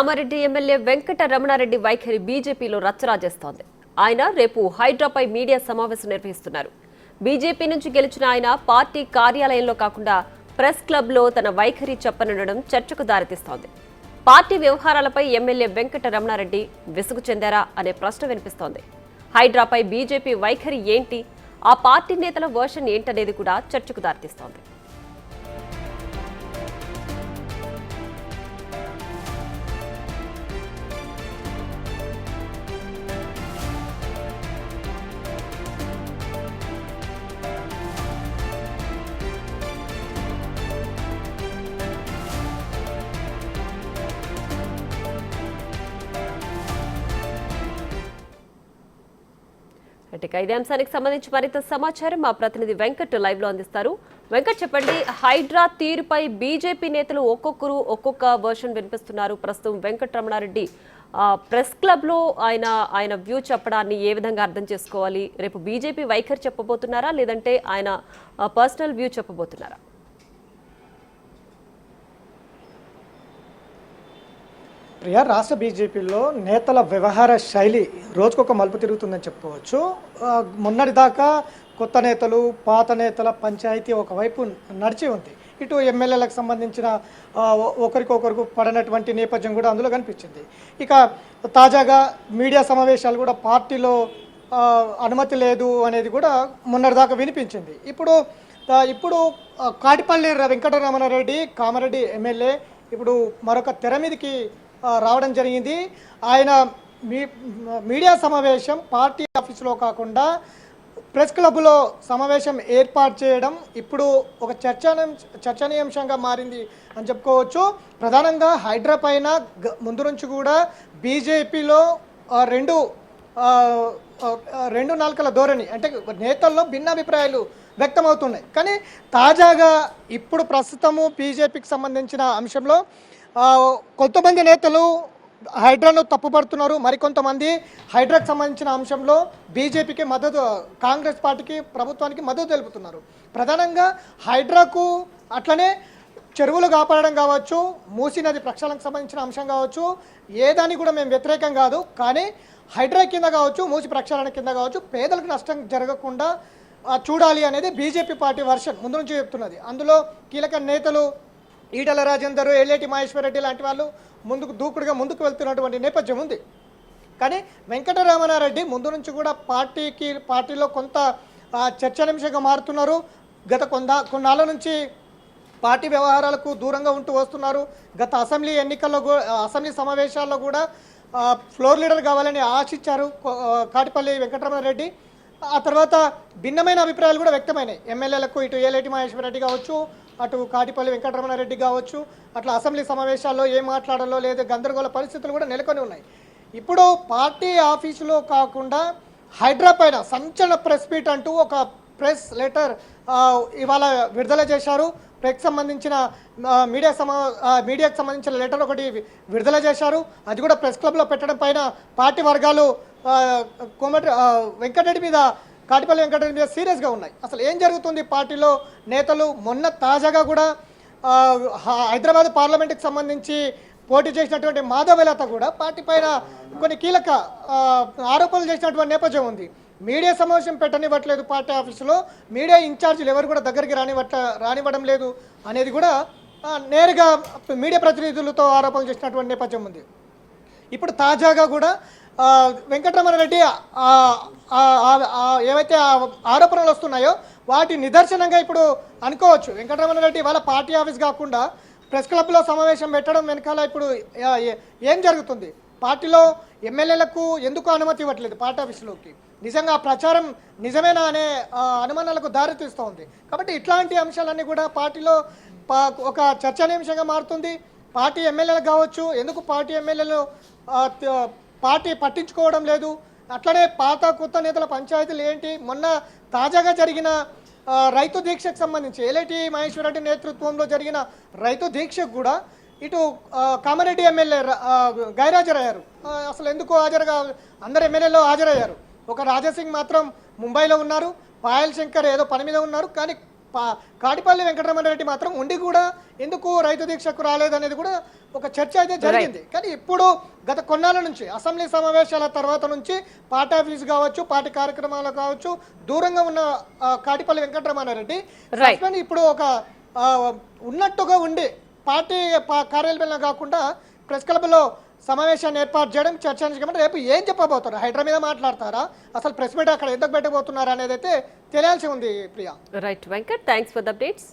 Kamareddy MLA Venkata Ramanareddy వైఖరి బీజేపీలో రచ్చరాజేస్తోంది. ఆయన రేపు హైడ్రాపై మీడియా సమావేశం నిర్వహిస్తున్నారు. బీజేపీ నుంచి గెలిచిన ఆయన పార్టీ కార్యాలయంలో కాకుండా ప్రెస్ క్లబ్లో తన వైఖరి చెప్పనుండడం చర్చకు దారితీస్తోంది. పార్టీ వ్యవహారాలపై ఎమ్మెల్యే వెంకట రమణారెడ్డి విసుగు చెందారా అనే ప్రశ్న వినిపిస్తోంది. హైడ్రాపై బీజేపీ వైఖరి ఏంటి, ఆ పార్టీ నేతల వర్షన్ ఏంటనేది కూడా చర్చకు దారితీస్తోంది. ఇదే అంశానికి సంబంధించి మరింత సమాచారం మా ప్రతినిధి వెంకట్ లైవ్ లో అందిస్తారు. వెంకట్, చెప్పండి, హైడ్రా తీరుపై బీజేపీ నేతలు ఒక్కొక్కరు ఒక్కొక్క వర్షన్ వినిపిస్తున్నారు. ప్రస్తుతం వెంకట రమణారెడ్డి ప్రెస్ క్లబ్ లో ఆయన వ్యూ చెప్పడాన్ని ఏ విధంగా అర్థం చేసుకోవాలి? రేపు బీజేపీ వైఖరి చెప్పబోతున్నారా, లేదంటే ఆయన పర్సనల్ వ్యూ చెప్పబోతున్నారా? ప్రియా, రాష్ట్ర బీజేపీలో నేతల వ్యవహార శైలి రోజుకొక మలుపు తిరుగుతుందని చెప్పుకోవచ్చు. మొన్నటిదాకా కొత్త నేతలు పాత నేతల పంచాయతీ ఒకవైపు నడిచి ఉంది. ఇటు ఎమ్మెల్యేలకు సంబంధించిన ఒకరికొకరికి పడినటువంటి నేపథ్యం కూడా అందులో కనిపించింది. ఇక తాజాగా మీడియా సమావేశాలు కూడా పార్టీలో అనుమతి లేదు అనేది కూడా మొన్నటిదాకా వినిపించింది. ఇప్పుడు కాటిపల్లి వెంకటరమణారెడ్డి కామారెడ్డి ఎమ్మెల్యే ఇప్పుడు మరొక తెర మీదకి రావడం జరిగింది. ఆయన మీడియా సమావేశం పార్టీ ఆఫీసులో కాకుండా ప్రెస్ క్లబ్లో సమావేశం ఏర్పాటు చేయడం ఇప్పుడు ఒక చర్చనీయాంశంగా మారింది అని చెప్పుకోవచ్చు. ప్రధానంగా హైడ్రా పైన ముందు నుంచి కూడా బీజేపీలో రెండు నాలుకల ధోరణి, అంటే నేతల్లో భిన్నాభిప్రాయాలు వ్యక్తమవుతున్నాయి. కానీ తాజాగా ఇప్పుడు ప్రస్తుతము బీజేపీకి సంబంధించిన అంశంలో కొంతమంది నేతలు హైడ్రాను తప్పుపడుతున్నారు. మరికొంతమంది హైడ్రాకు సంబంధించిన అంశంలో బీజేపీకి మద్దతు, కాంగ్రెస్ పార్టీకి, ప్రభుత్వానికి మద్దతు తెలుపుతున్నారు. ప్రధానంగా హైడ్రాకు అట్లనే చెరువులు కాపాడడం కావచ్చు, మూసీ నది ప్రక్షాళనకు సంబంధించిన అంశం కావచ్చు, ఏదాన్ని కూడా మేము వ్యతిరేకం కాదు. కానీ హైడ్రా కింద కావచ్చు, మూసీ ప్రక్షాళన కింద కావచ్చు, పేదలకు నష్టం జరగకుండా చూడాలి అనేది బీజేపీ పార్టీ వర్షన్ ముందు నుంచి చెప్తున్నది. అందులో కీలక నేతలు ఈటల రాజేందర్, ఎల్లేటి మహేశ్వర్ రెడ్డి లాంటి వాళ్ళు దూకుడుగా ముందుకు వెళ్తున్నటువంటి నేపథ్యం ఉంది. కానీ వెంకటరమణారెడ్డి ముందు నుంచి కూడా పార్టీలో కొంత చర్చనీయాంశంగా మారుతున్నారు. గత కొన్నాళ్ళ నుంచి పార్టీ వ్యవహారాలకు దూరంగా ఉంటూ వస్తున్నారు. గత అసెంబ్లీ సమావేశాల్లో కూడా ఫ్లోర్ లీడర్ కావాలని ఆశించారు కాటిపల్లి వెంకటరమణారెడ్డి. ఆ తర్వాత భిన్నమైన అభిప్రాయాలు కూడా వ్యక్తమైనాయి ఎమ్మెల్యేలకు. ఇటు ఏలేటి మహేశ్వర్ రెడ్డి కావచ్చు, అటు కాటిపల్లి వెంకటరమణారెడ్డి కావచ్చు. అట్లా అసెంబ్లీ సమావేశాల్లో ఏం మాట్లాడాలో లేదా గందరగోళ పరిస్థితులు కూడా నెలకొని ఉన్నాయి. ఇప్పుడు పార్టీ ఆఫీసులో కాకుండా హైడ్రా పైన సంచలన ప్రెస్ మీట్ అంటూ ఒక ప్రెస్ లెటర్ ఇవాళ విడుదల చేశారు. ప్రెస్కి సంబంధించిన మీడియాకు సంబంధించిన లెటర్ ఒకటి విడుదల చేశారు. అది కూడా ప్రెస్ క్లబ్లో పెట్టడం పైన పార్టీ వర్గాలు వెంకటరెడ్డి మీద, కాటిపల్లి వెంకటరెడ్డి మీద సీరియస్గా ఉన్నాయి. అసలు ఏం జరుగుతుంది పార్టీలో? నేతలు మొన్న తాజాగా కూడా హైదరాబాద్ పార్లమెంట్కి సంబంధించి పోటీ చేసినటువంటి మాధవలత కూడా పార్టీ పైన కొన్ని కీలక ఆరోపణలు చేసినటువంటి నేపథ్యం ఉంది. మీడియా సమావేశం పెట్టనివ్వట్లేదు పార్టీ ఆఫీసులో, మీడియా ఇన్ఛార్జీలు ఎవరు కూడా దగ్గరికి రానివ్వడం లేదు అనేది కూడా నేరుగా మీడియా ప్రతినిధులతో ఆరోపణలు చేసినటువంటి నేపథ్యం ఉంది. ఇప్పుడు తాజాగా కూడా వెంకటరమణారెడ్డి ఏవైతే ఆరోపణలు వస్తున్నాయో వాటి నిదర్శనంగా ఇప్పుడు అనుకోవచ్చు. వెంకటరమణారెడ్డి వాళ్ళ పార్టీ ఆఫీస్ కాకుండా ప్రెస్ క్లబ్లో సమావేశం పెట్టడం వెనకాల ఇప్పుడు ఏం జరుగుతుంది? పార్టీలో ఎమ్మెల్యేలకు ఎందుకు అనుమతి ఇవ్వట్లేదు పార్టీ ఆఫీసులోకి? నిజంగా ప్రచారం నిజమేనా అనే అనుమానాలకు దారితీస్తూ ఉంది. కాబట్టి ఇట్లాంటి అంశాలన్నీ కూడా పార్టీలో ఒక చర్చనీయాంశంగా మారుతుంది. పార్టీ ఎమ్మెల్యేలకు కావచ్చు, ఎందుకు పార్టీ ఎమ్మెల్యేలు పార్టీ పట్టించుకోవడం లేదు, అట్లనే పాత కొత్త నేతల పంచాయతీలు ఏంటి? మొన్న తాజాగా జరిగిన రైతు దీక్షకు సంబంధించి ఏలేటి మహేశ్వర్ రెడ్డి నేతృత్వంలో జరిగిన రైతు దీక్షకు కూడా ఇటు కామారెడ్డి ఎమ్మెల్యే గైరాజరయ్యారు. అసలు ఎందుకు అందరు ఎమ్మెల్యేలు హాజరయ్యారు. ఒక రాజాసింగ్ మాత్రం ముంబైలో ఉన్నారు, పాయల్ శంకర్ ఏదో పని మీద ఉన్నారు. కానీ కాటిపల్లి వెంకటరమణారెడ్డి మాత్రం ఉండి కూడా ఎందుకు రైతు దీక్షకు రాలేదనేది కూడా ఒక చర్చ అయితే జరిగింది. కానీ ఇప్పుడు గత కొన్నాళ్ళ నుంచి అసెంబ్లీ సమావేశాల తర్వాత నుంచి పార్టీ ఆఫీస్ కావచ్చు, పార్టీ కార్యక్రమాలు కావచ్చు, దూరంగా ఉన్న కాటిపల్లి వెంకటరమణారెడ్డి సస్పెండ్ ఇప్పుడు ఒక ఉన్నట్టుగా ఉండి పార్టీ కార్యాలయంలో కాకుండా ప్రెస్ క్లబ్లో సమావేశాన్ని ఏర్పాటు చేయడం చర్చించడం. రేపు ఏం చెప్పబోతారు? హైడ్రా మీద మాట్లాడతారా? అసలు ప్రెస్ మీట్ అక్కడ ఎందుకు పెట్టబోతున్నారా అనేది అయితే తెలియాల్సి ఉంది Priya. Right Venkat, thanks for the updates.